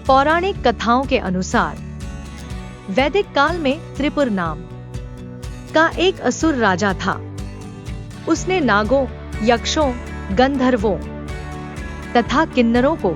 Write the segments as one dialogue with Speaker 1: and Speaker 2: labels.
Speaker 1: पौराणिक कथाओं के अनुसार वैदिक काल में त्रिपुर नाम का एक असुर राजा था। उसने नागों, यक्षों, गंधर्वों तथा किन्नरों को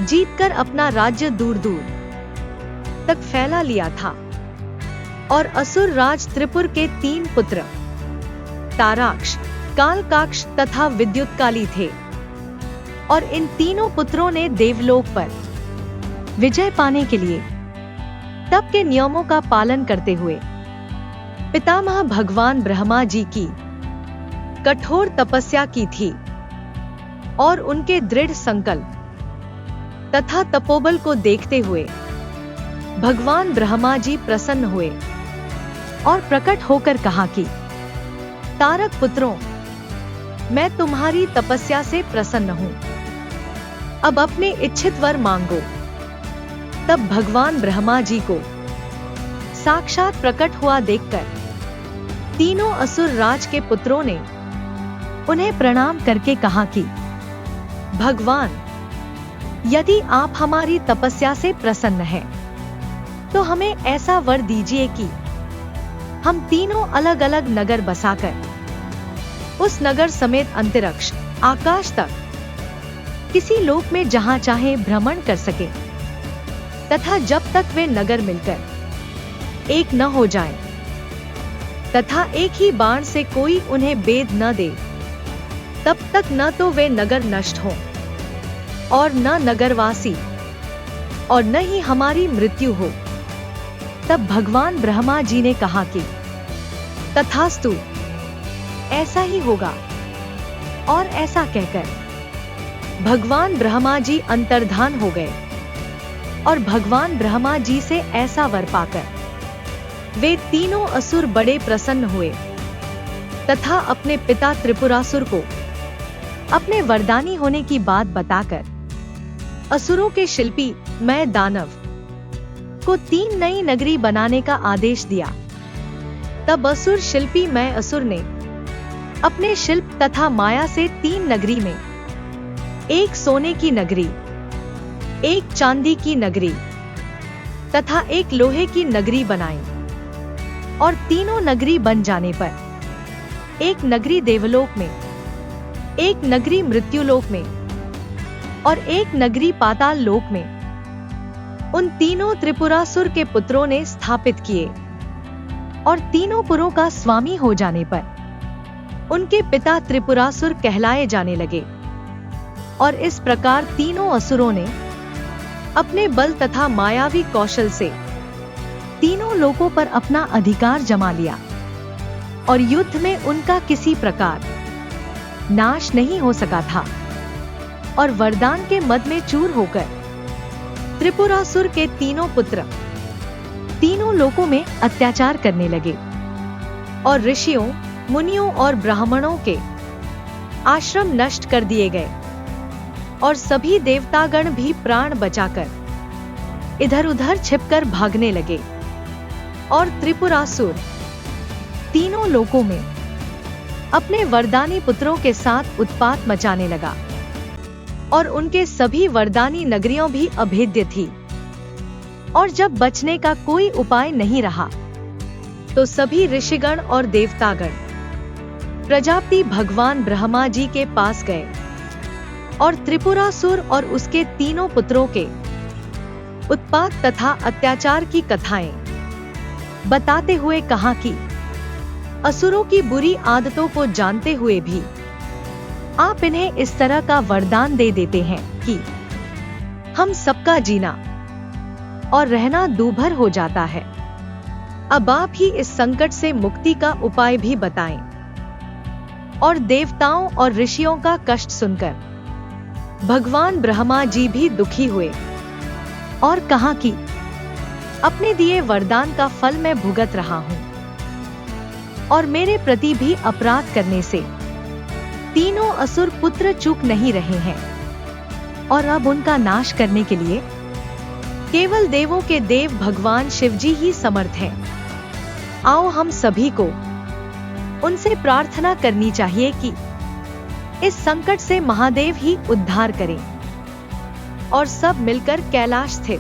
Speaker 1: जीतकर अपना राज्य दूर दूर तक फैला लिया था। और असुर राज त्रिपुर के 3 पुत्र ताराक्ष, कालकाक्ष तथा विद्युत्काली थे। और इन तीनों पुत्रों ने देवलोक पर विजय पाने के लिए तप के नियमों का पालन करते हुए पितामह भगवान ब्रह्मा जी की कठोर तपस्या की थी। और उनके दृढ़ संकल्प तथा तपोबल को देखते हुए भगवान ब्रह्मा जी प्रसन्न हुए और प्रकट होकर कहा कि तारक पुत्रों, मैं तुम्हारी तपस्या से प्रसन्न हूं। अब अपने इच्छित वर मांगो। तब भगवान ब्रह्मा जी को साक्षात प्रकट हुआ देखकर तीनों असुर राज के पुत्रों ने उन्हें प्रणाम करके कहा कि भगवान, यदि आप हमारी तपस्या से प्रसन्न हैं, तो हमें ऐसा वर दीजिए कि हम तीनों अलग अलग नगर बसाकर उस नगर समेत अंतरिक्ष, आकाश तक किसी लोक में जहां चाहे भ्रमण कर सके तथा जब तक वे नगर मिलकर एक न हो जाएं, तथा एक ही बाण से कोई उन्हें बेध न दे, तब तक न तो वे नगर नष्ट हो और न नगरवासी और न ही हमारी मृत्यु हो। तब भगवान ब्रह्मा जी ने कहा कि तथास्तु, ऐसा ही होगा। और ऐसा कहकर भगवान ब्रह्मा जी अंतर्धान हो गए। और भगवान ब्रह्मा जी से ऐसा वर पाकर वे तीनों असुर बड़े प्रसन्न हुए तथा अपने पिता त्रिपुरासुर को अपने वरदानी होने की बात बताकर असुरों के शिल्पी मय दानव को 3 नई नगरी बनाने का आदेश दिया। तब असुर शिल्पी मय असुर ने अपने शिल्प तथा माया से 3 नगरी में, एक सोने की नगरी, एक चांदी की नगरी तथा एक लोहे की नगरी बनाई। और तीनों नगरी बन जाने पर एक नगरी देवलोक में, एक नगरी मृत्युलोक में और एक नगरी पाताल लोक में उन तीनों त्रिपुरासुर के पुत्रों ने स्थापित किए। और तीनों पुरों का स्वामी हो जाने पर उनके पिता त्रिपुरासुर कहलाए जाने लगे। और इस प्रकार तीनों असुरों ने अपने बल तथा मायावी कौशल से तीनों लोकों पर अपना अधिकार जमा लिया। और युद्ध में उनका किसी प्रकार नाश नहीं हो सका था। और वरदान के मद में चूर होकर त्रिपुरासुर के तीनों पुत्र तीनों लोकों में अत्याचार करने लगे। और ऋषियों, मुनियों और ब्राह्मणों के आश्रम नष्ट कर दिए गए। और सभी देवतागण भी प्राण बचाकर इधर उधर छिपकर भागने लगे। और त्रिपुरासुर तीनों लोकों में अपने वरदानी पुत्रों के साथ उत्पात मचाने लगा। और उनके सभी वरदानी नगरियों भी अभेद्य थी। और जब बचने का कोई उपाय नहीं रहा, तो सभी ऋषिगण और देवतागण प्रजापति भगवान ब्रह्मा जी के पास गए और त्रिपुरासुर और उसके तीनों पुत्रों के उत्पात तथा अत्याचार की कथाएं बताते हुए कहा कि असुरों की बुरी आदतों को जानते हुए भी आप इन्हें इस तरह का वरदान दे देते हैं कि हम सबका जीना और रहना दूभर हो जाता है। अब आप ही इस संकट से मुक्ति का उपाय भी बताएं। और देवताओं और ऋषियों का कष्ट सुनकर भगवान ब्रह्मा जी भी दुखी हुए और कहा कि अपने दिए वरदान का फल मैं भुगत रहा हूं। और मेरे प्रति भी अपराध करने से तीनों असुर पुत्र चूक नहीं रहे हैं। और अब उनका नाश करने के लिए केवल देवों के देव भगवान शिवजी ही समर्थ हैं। आओ हम सभी को उनसे प्रार्थना करनी चाहिए कि इस संकट से महादेव ही उद्धार करें। और सब मिलकर कैलाश स्थित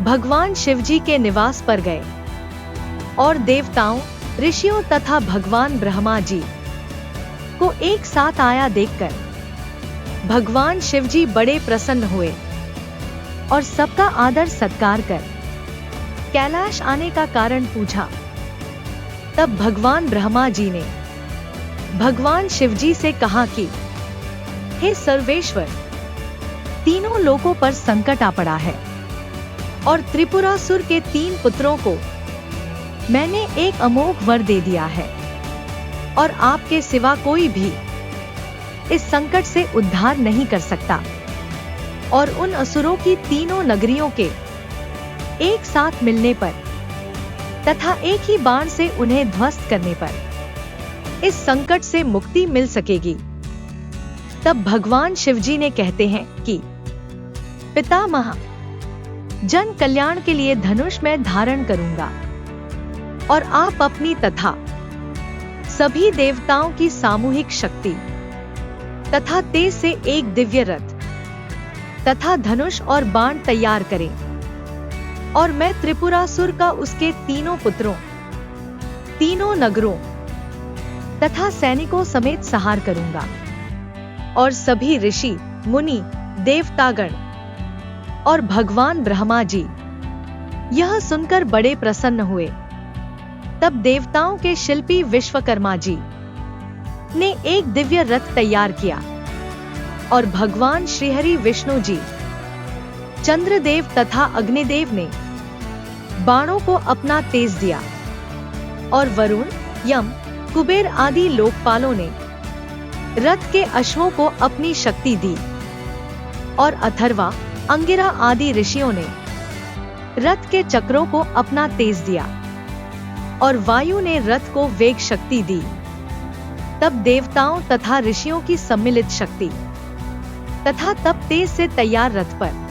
Speaker 1: भगवान शिवजी के निवास पर गए और देवताओं, ऋषियों तथा भगवान ब्रह्मा जी को एक साथ आया देखकर भगवान शिवजी बड़े प्रसन्न हुए और सबका आदर सत्कार कर कैलाश आने का कारण पूछा। तब भगवान ब्रह्मा जी ने भगवान शिवजी से कहा कि हे सर्वेश्वर, तीनों लोकों पर संकट आ पड़ा है और त्रिपुरासुर के 3 पुत्रों को मैंने एक अमोघ वर दे दिया है और आपके सिवा कोई भी इस संकट से उद्धार नहीं कर सकता। और उन असुरों की 3 नगरियों के एक साथ मिलने पर तथा एक ही बाण से उन्हें ध्वस्त करने पर इस संकट से मुक्ति मिल सकेगी। तब भगवान शिवजी ने कहते हैं कि पितामह, जन कल्याण के लिए धनुष मैं धारण करूंगा और आप अपनी तथा सभी देवताओं की सामूहिक शक्ति तथा तेज से एक दिव्य रथ तथा धनुष और बाण तैयार करें और मैं त्रिपुरासुर का उसके 3 पुत्रों, 3 नगरों तथा सैनिकों समेत संहार करूंगा। और सभी ऋषि, मुनि, देवतागण और भगवान ब्रह्मा जी यह सुनकर बड़े प्रसन्न हुए। तब देवताओं के शिल्पी विश्वकर्मा जी ने एक दिव्य रथ तैयार किया और भगवान श्रीहरि विष्णु जी, चंद्रदेव तथा अग्निदेव ने बाणों को अपना तेज दिया और वरुण, यम, कुबेर आदि लोकपालों ने रथ के अश्वों को अपनी शक्ति दी और अथर्वा, अंगिरा आदि ऋषियों ने रथ के चक्रों को अपना तेज दिया और वायु ने रथ को वेग शक्ति दी। तब देवताओं तथा ऋषियों की सम्मिलित शक्ति तथा तब तेज से तैयार रथ पर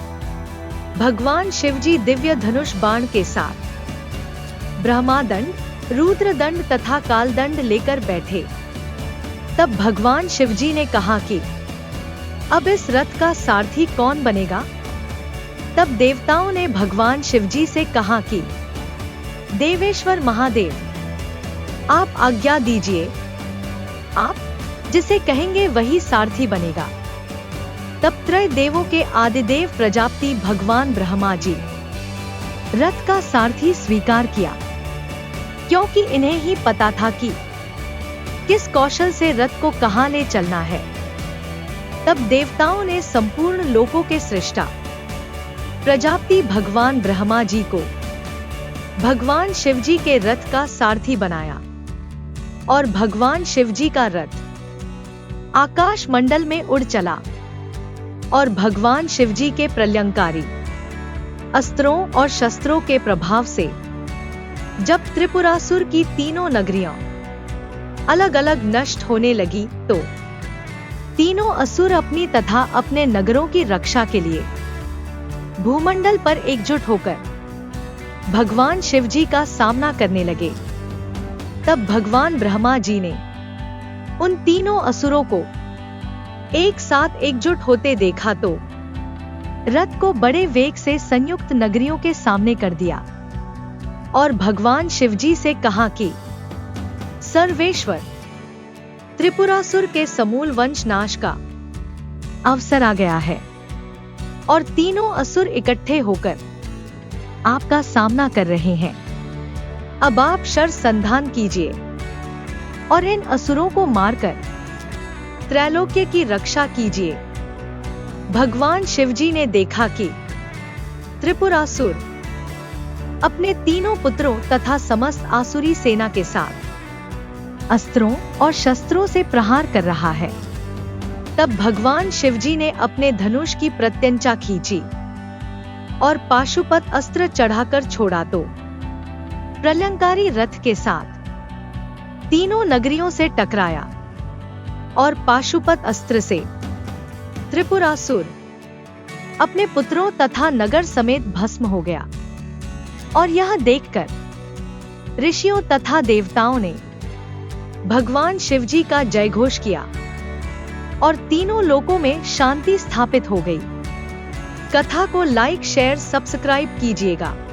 Speaker 1: भगवान शिवजी दिव्य धनुष बाण के साथ ब्रह्मादंड, रुद्रदंड तथा कालदंड लेकर बैठे। तब भगवान शिवजी ने कहा कि अब इस रथ का सारथी कौन बनेगा? तब देवताओं ने भगवान शिवजी से कहा कि देवेश्वर महादेव, आप आज्ञा दीजिए, आप जिसे कहेंगे वही सारथी बनेगा। तब त्रय देवों के आदिदेव प्रजापति भगवान ब्रह्मा जी रथ का सारथी स्वीकार किया, क्योंकि इन्हें ही पता था कि किस कौशल से रथ को कहां ले चलना है। तब देवताओं ने संपूर्ण लोकों के सृष्टा प्रजापति भगवान ब्रह्मा जी को भगवान शिवजी के रथ का सारथी बनाया और भगवान शिवजी का रथ आकाश मंडल में उड़ चला और भगवान शिवजी के प्रलयंकारी अस्त्रों और शस्त्रों के प्रभाव से जब त्रिपुरासुर की 3 नगरियां अलग अलग नष्ट होने लगी तो 3 असुर अपनी तथा अपने नगरों की रक्षा के लिए भूमंडल पर एकजुट होकर भगवान शिवजी का सामना करने लगे। तब भगवान ब्रह्मा जी ने उन 3 असुरों को एक साथ एकजुट होते देखा तो रथ को बड़े वेग से संयुक्त नगरियों के सामने कर दिया और भगवान शिवजी से कहा कि सर्वेश्वर, त्रिपुरासुर के समूल वंश नाश का अवसर आ गया है और 3 असुर इकट्ठे होकर आपका सामना कर रहे हैं। अब आप शर संधान कीजिए और इन असुरों को मारकर त्रैलोक्य की रक्षा कीजिए। भगवान शिवजी ने देखा कि त्रिपुरासुर अपने 3 पुत्रों तथा समस्त आसुरी सेना के साथ अस्त्रों और शस्त्रों से प्रहार कर रहा है। तब भगवान शिवजी ने अपने धनुष की प्रत्यंचा खींची और पाशुपत अस्त्र चढ़ाकर छोड़ा तो प्रलयंकारी रथ के साथ 3 नगरियों से टकराया और पाशुपत अस्त्र से त्रिपुरासुर अपने पुत्रों तथा नगर समेत भस्म हो गया। और यह देखकर ऋषियों तथा देवताओं ने भगवान शिवजी का जयघोष किया और 3 लोकों में शांति स्थापित हो गई। कथा को लाइक शेयर सब्सक्राइब कीजिएगा।